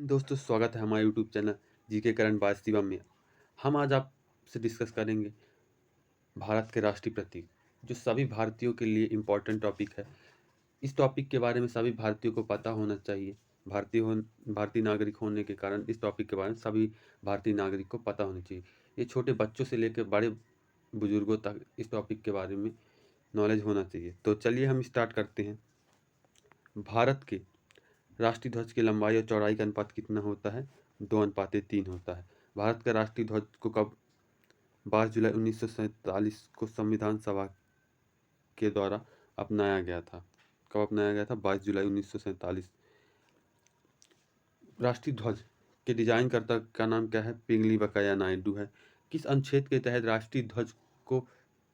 दोस्तों स्वागत है हमारे YouTube channel GK current by Shivam में। हम आज आपसे डिस्कस करेंगे भारत के राष्ट्रीय प्रतीक, जो सभी भारतीयों के लिए इम्पोर्टेंट टॉपिक है। इस टॉपिक के बारे में सभी भारतीयों को पता होना चाहिए। भारतीय नागरिक होने के कारण इस टॉपिक के बारे में सभी भारतीय नागरिक को पता होना चाहिए। ये छोटे बच्चों से लेकर बड़े बुजुर्गों तक इस टॉपिक के बारे में नॉलेज होना चाहिए। तो चलिए हम स्टार्ट करते हैं। भारत के राष्ट्रीय ध्वज की लंबाई और चौड़ाई का अनुपात कितना होता है? 2:3 होता है। भारत का राष्ट्रीय ध्वज को कब 22 जुलाई 1947 को संविधान सभा के द्वारा अपनाया गया था? कब अपनाया गया था? 22 जुलाई 1947। राष्ट्रीय ध्वज के डिजाइनकर्ता का नाम क्या है? पिंगली वेंकैया नायडू है। किस अनुच्छेद के तहत राष्ट्रीय ध्वज को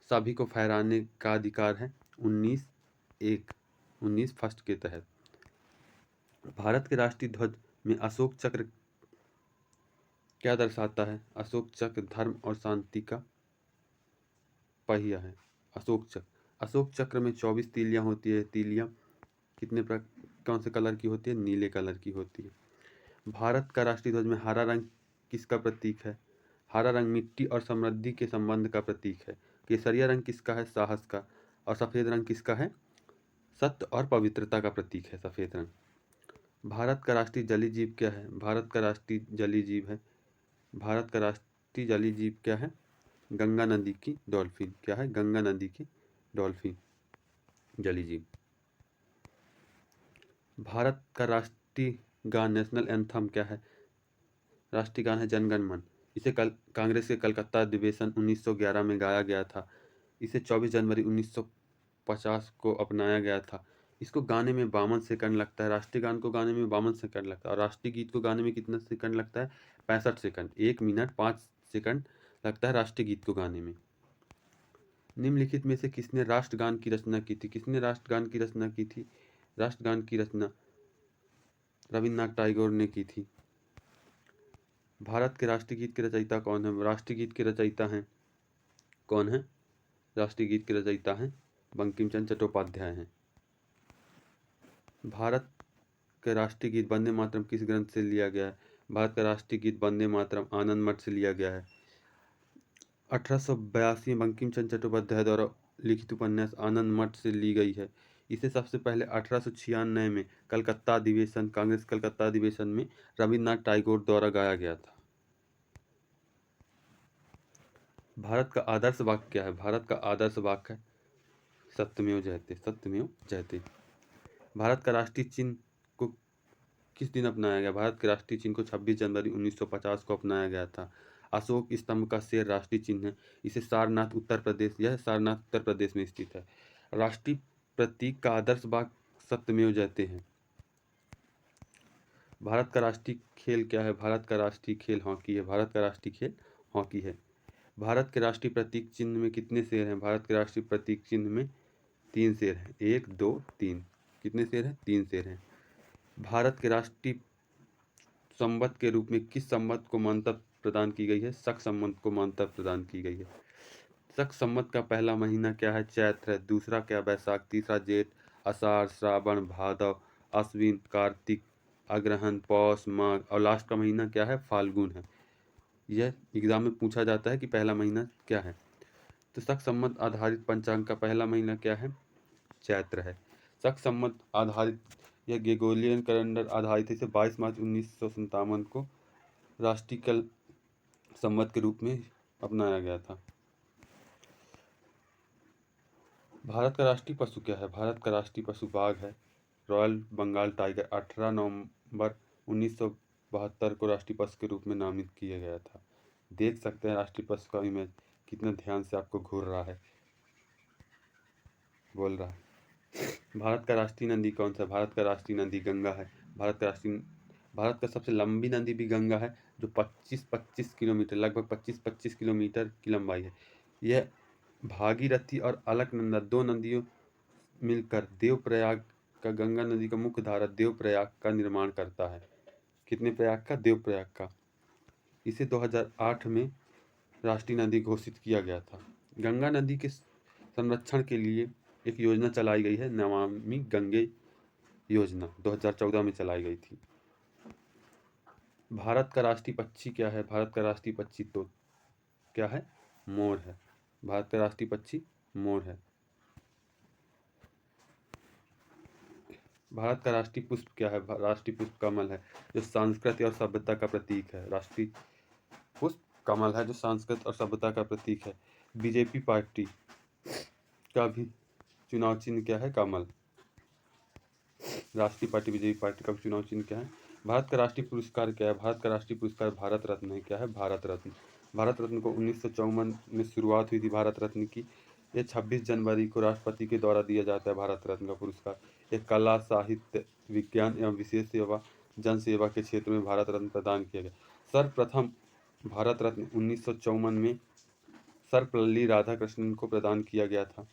सभी को फहराने का अधिकार है? 19 फर्स्ट के तहत। भारत के राष्ट्रीय ध्वज में अशोक चक्र क्या दर्शाता है? अशोक चक्र धर्म और शांति का पहिया है। अशोक चक्र में 24 तीलियां होती है। तीलियां कौन से कलर की होती है? नीले कलर की होती है। भारत का राष्ट्रीय ध्वज में हरा रंग किसका प्रतीक है? हरा रंग मिट्टी और समृद्धि के संबंध का प्रतीक है। केसरिया रंग किसका है? साहस का। और सफेद रंग किसका है? सत्य और पवित्रता का प्रतीक है सफेद रंग। भारत का राष्ट्रीय जलीय जीव क्या है? भारत का राष्ट्रीय जलीय जीव है भारत का राष्ट्रीय जलीय जीव क्या है? गंगा नदी की डॉल्फिन। क्या है? गंगा नदी की डॉल्फिन जलीय जीव। भारत का राष्ट्रीय गान नेशनल एंथम क्या है? राष्ट्रीय गान है जन गण मन। इसे कांग्रेस के कलकत्ता अधिवेशन 1911 में गाया गया था। इसे 24 जनवरी 1950 को अपनाया गया था। इसको गाने में 52 सेकंड लगता है। राष्ट्रीय गान को गाने में 52 सेकंड लगता है और राष्ट्रीय गीत को गाने में कितना सेकंड लगता है? 65 सेकंड। 1 मिनट 5 सेकंड लगता है राष्ट्रीय गीत को गाने में। निम्नलिखित में से किसने राष्ट्रगान की रचना की थी? किसने राष्ट्रगान की रचना की थी? राष्ट्रगान की रचना रविन्द्रनाथ टैगोर ने की थी। भारत के राष्ट्रीय गीत के रचयिता कौन है? राष्ट्रीय गीत के रचयिता हैं कौन है? राष्ट्रीय गीत के रचयिता हैं बंकिम चंद्र चट्टोपाध्याय हैं। भारत का राष्ट्रीय गीत वंदे मातरम किस ग्रंथ से लिया गया है? भारत का राष्ट्रीय गीत वंदे मातरम आनंद मठ से लिया गया है। 1882 में बंकिम चंद्र चट्टोपाध्याय द्वारा लिखित उपन्यास आनंद मठ से ली गई है। इसे सबसे पहले 1896 में कांग्रेस कलकत्ता अधिवेशन में रविन्द्रनाथ टैगोर द्वारा गाया गया था। भारत का आदर्श वाक्य क्या है? भारत का आदर्श वाक्य है सत्यमेव जयते। सत्यमेव जयते। भारत का राष्ट्रीय चिन्ह को किस दिन अपनाया गया? भारत के राष्ट्रीय चिन्ह को 26 जनवरी 1950 को अपनाया गया था। अशोक स्तंभ का शेर राष्ट्रीय चिन्ह है। यह सारनाथ उत्तर प्रदेश में स्थित है। राष्ट्रीय प्रतीक का आदर्श वाक्य सत्यमेव जयते हैं। भारत का राष्ट्रीय खेल क्या है? भारत का राष्ट्रीय खेल हॉकी है। भारत का राष्ट्रीय खेल हॉकी है। भारत के राष्ट्रीय प्रतीक चिन्ह में कितने शेर हैं? भारत के राष्ट्रीय प्रतीक चिन्ह में 3 शेर हैं। 1 2 3। कितने शेर हैं? 3 शेर हैं। भारत के राष्ट्रीय संवत के रूप में किस संवत को मान्यता प्रदान की गई है? शक संवत को मान्यता प्रदान की गई है। शक संवत का पहला महीना क्या है? चैत्र है। दूसरा क्या? वैशाख। तीसरा जेठ, आषाढ़, श्रावण, भादव, अश्विन, कार्तिक, अग्रहण, पौष, माघ और लास्ट का महीना क्या है? फाल्गुन है। यह एग्जाम में पूछा जाता है कि पहला महीना क्या है। तो शक संवत आधारित पंचांग का पहला महीना क्या है? चैत्र है। शक संवत आधारित यह ग्रेगोरियन कैलेंडर आधारित है। इसे 22 मार्च 1957 को राष्ट्रीय कल संवत के रूप में अपनाया गया था। भारत का राष्ट्रीय पशु क्या है? भारत का राष्ट्रीय पशु बाघ है। रॉयल बंगाल टाइगर 18 नवंबर 1972 को राष्ट्रीय पशु के रूप में नामित किया गया था। देख सकते हैं राष्ट्रीय पशु का इमेज कितना ध्यान से आपको घूर रहा है, बोल रहा है। भारत का राष्ट्रीय नदी कौन सा है? भारत का राष्ट्रीय नदी गंगा है। भारत का सबसे लंबी नदी भी गंगा है, जो 25-25 किलोमीटर लगभग 25-25 किलोमीटर की लंबाई है। यह भागीरथी और अलकनंदा 2 नदियों मिलकर देवप्रयाग का गंगा नदी का मुख्य धारा देवप्रयाग का निर्माण करता है। कितने प्रयाग का? देवप्रयाग का। इसे 2008 में राष्ट्रीय नदी घोषित किया गया था। गंगा नदी के संरक्षण के लिए एक योजना चलाई गई है, नमामि गंगे योजना 2014 में चलाई गई थी। भारत का राष्ट्रीय पक्षी क्या है? भारत का राष्ट्रीय पक्षी तो क्या है? मोर है। भारत का राष्ट्रीय पक्षी मोर है। भारत का राष्ट्रीय पुष्प क्या है? राष्ट्रीय पुष्प कमल है, जो संस्कृति और सभ्यता का प्रतीक है। राष्ट्रीय पुष्प कमल है, जो संस्कृत और सभ्यता का प्रतीक है। बीजेपी पार्टी का भी चुनाव चिन्ह क्या है? कमल। राष्ट्रीय पार्टी बीजेपी पार्टी का चुनाव चिन्ह क्या है? भारत का राष्ट्रीय पुरस्कार क्या है? भारत का राष्ट्रीय पुरस्कार भारत रत्न है। क्या है? भारत रत्न। भारत रत्न को 1954 में शुरुआत हुई थी भारत रत्न की। यह 26 जनवरी को राष्ट्रपति के द्वारा दिया जाता है भारत रत्न का पुरस्कार। यह कला, साहित्य, विज्ञान एवं विशेष सेवा, जन सेवा के क्षेत्र में भारत रत्न प्रदान किया गया। सर्वप्रथम भारत रत्न 1954 में सर्वपल्ली राधाकृष्णन को प्रदान किया गया था।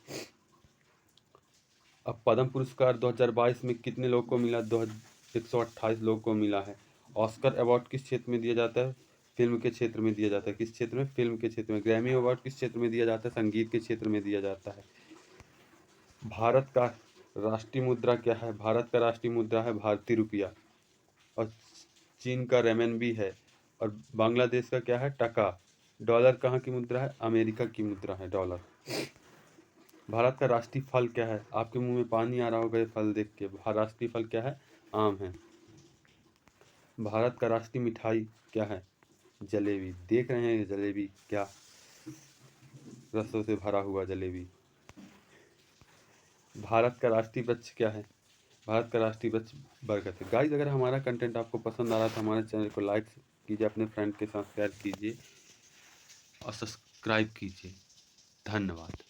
अब पद्म पुरस्कार 2022 में कितने लोगों को मिला? 128 लोगों को मिला है। ऑस्कर अवार्ड किस क्षेत्र में दिया जाता है? फिल्म के क्षेत्र में दिया जाता है। किस क्षेत्र में? फिल्म के क्षेत्र में। ग्रैमी अवार्ड किस क्षेत्र में दिया जाता है? संगीत के क्षेत्र में दिया जाता है। भारत का राष्ट्रीय मुद्रा क्या है? भारत का राष्ट्रीय मुद्रा है भारतीय रुपया, और चीन का रेमनबी है, और बांग्लादेश का क्या है? टका। डॉलर कहाँ की मुद्रा है? अमेरिका की मुद्रा है डॉलर। भारत का राष्ट्रीय फल क्या है? आपके मुंह में पानी आ रहा होगा ये फल देख के। राष्ट्रीय फल क्या है? आम है। भारत का राष्ट्रीय मिठाई क्या है? जलेबी। देख रहे हैं ये जलेबी, क्या रसों से भरा हुआ जलेबी। भारत का राष्ट्रीय वृक्ष क्या है? भारत का राष्ट्रीय वृक्ष बरगद है। गाइस, अगर हमारा कंटेंट आपको पसंद आ रहा था, हमारे चैनल को लाइक कीजिए, अपने फ्रेंड के साथ शेयर कीजिए और सब्सक्राइब कीजिए। धन्यवाद।